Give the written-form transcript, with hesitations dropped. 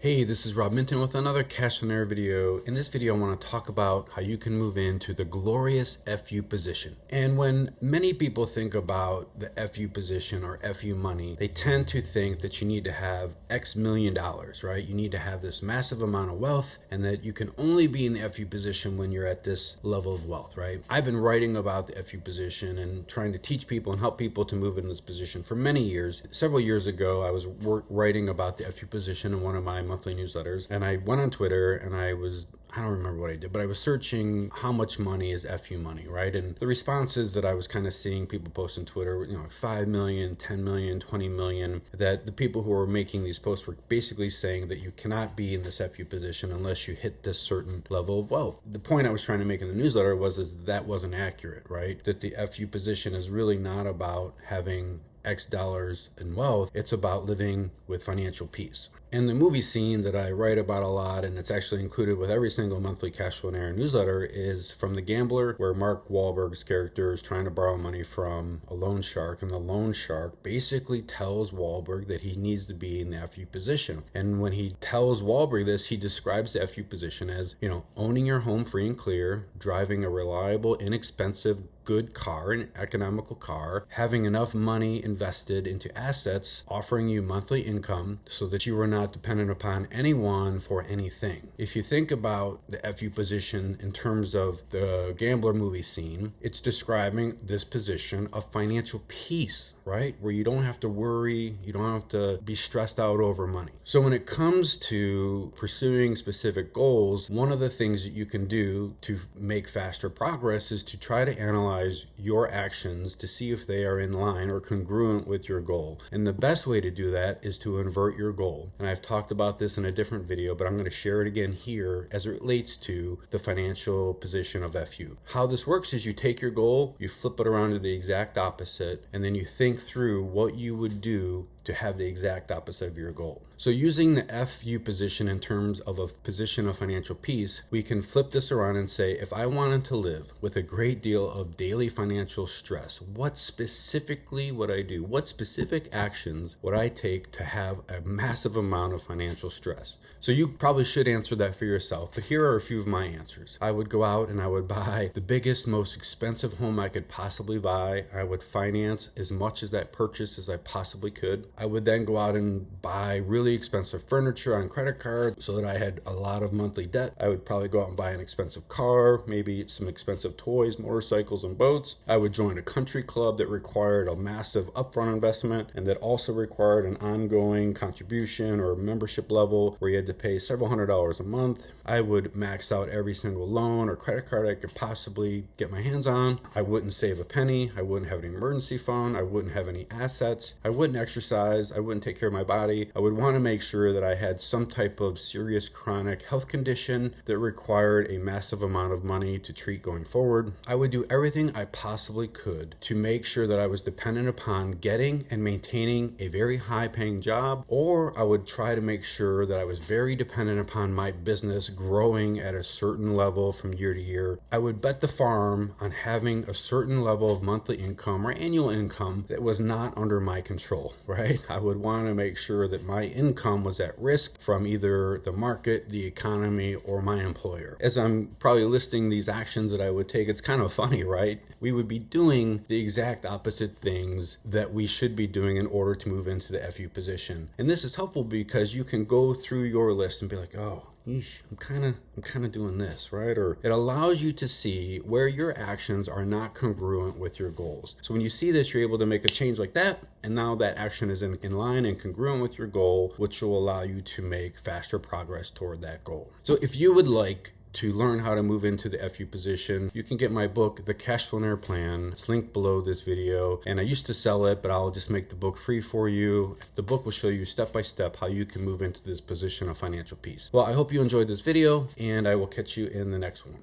Hey, this is Rob Minton with another Cash Flow video. In this video, I want to talk about how you can move into the glorious FU position. And when many people think about the FU position or FU money, they tend to think that you need to have X million dollars, right? You need to have this massive amount of wealth and that you can only be in the FU position when you're at this level of wealth, right? I've been writing about the FU position and trying to teach people and help people to move into this position for many years. Several years ago, I was writing about the FU position in one of my monthly newsletters, and I went on Twitter and I don't remember what I did, but I was searching how much money is FU money, right? And the responses that I was kind of seeing people post on Twitter, 5 million, 10 million, 20 million, that the people who were making these posts were basically saying that you cannot be in this FU position unless you hit this certain level of wealth. The point I was trying to make in the newsletter was that wasn't accurate, right? That the FU position is really not about having X dollars in wealth. It's about living with financial peace. And the movie scene that I write about a lot, and it's actually included with every single monthly Cash Flow newsletter, is from The Gambler, where Mark Wahlberg's character is trying to borrow money from a loan shark, and the loan shark basically tells Wahlberg that he needs to be in the FU position. And when he tells Wahlberg this, he describes the FU position as, owning your home free and clear, driving a reliable, inexpensive, good car, an economical car, having enough money invested into assets, offering you monthly income so that you are not dependent upon anyone for anything. If you think about the FU position in terms of the Gambler movie scene, it's describing this position of financial peace, right? Where you don't have to worry, you don't have to be stressed out over money. So when it comes to pursuing specific goals, one of the things that you can do to make faster progress is to try to analyze your actions to see if they are in line or congruent with your goal. And the best way to do that is to invert your goal. And I've talked about this in a different video, but I'm going to share it again here as it relates to the financial position of FU. How this works is you take your goal, you flip it around to the exact opposite, and then you think through what you would do to have the exact opposite of your goal. So using the FU position in terms of a position of financial peace, we can flip this around and say, if I wanted to live with a great deal of daily financial stress, what specifically would I do? What specific actions would I take to have a massive amount of financial stress? So you probably should answer that for yourself, but here are a few of my answers. I would go out and I would buy the biggest, most expensive home I could possibly buy. I would finance as much as that purchase as I possibly could. I would then go out and buy really expensive furniture on credit card so that I had a lot of monthly debt. I would probably go out and buy an expensive car, maybe some expensive toys, motorcycles, and boats. I would join a country club that required a massive upfront investment and that also required an ongoing contribution or membership level where you had to pay several $100s a month. I would max out every single loan or credit card I could possibly get my hands on. I wouldn't save a penny. I wouldn't have an emergency fund. I wouldn't have any assets. I wouldn't exercise. I wouldn't take care of my body. I would want to make sure that I had some type of serious chronic health condition that required a massive amount of money to treat going forward. I would do everything I possibly could to make sure that I was dependent upon getting and maintaining a very high paying job, or I would try to make sure that I was very dependent upon my business growing at a certain level from year to year. I would bet the farm on having a certain level of monthly income or annual income that was not under my control, right? I would want to make sure that my income was at risk from either the market, the economy, or my employer. As I'm probably listing these actions that I would take, it's kind of funny, right? We would be doing the exact opposite things that we should be doing in order to move into the FU position. And this is helpful because you can go through your list and be like, oh, yeesh, I'm kind of doing this, right? Or it allows you to see where your actions are not congruent with your goals. So when you see this, you're able to make a change like that, and now that action is in line and congruent with your goal, which will allow you to make faster progress toward that goal. So if you would like to learn how to move into the FU position, you can get my book, The Cash Flow Plan. It's linked below this video, and I used to sell it, but I'll just make the book free for you. The book will show you step by step how you can move into this position of financial peace. Well, I hope you enjoyed this video, and I will catch you in the next one.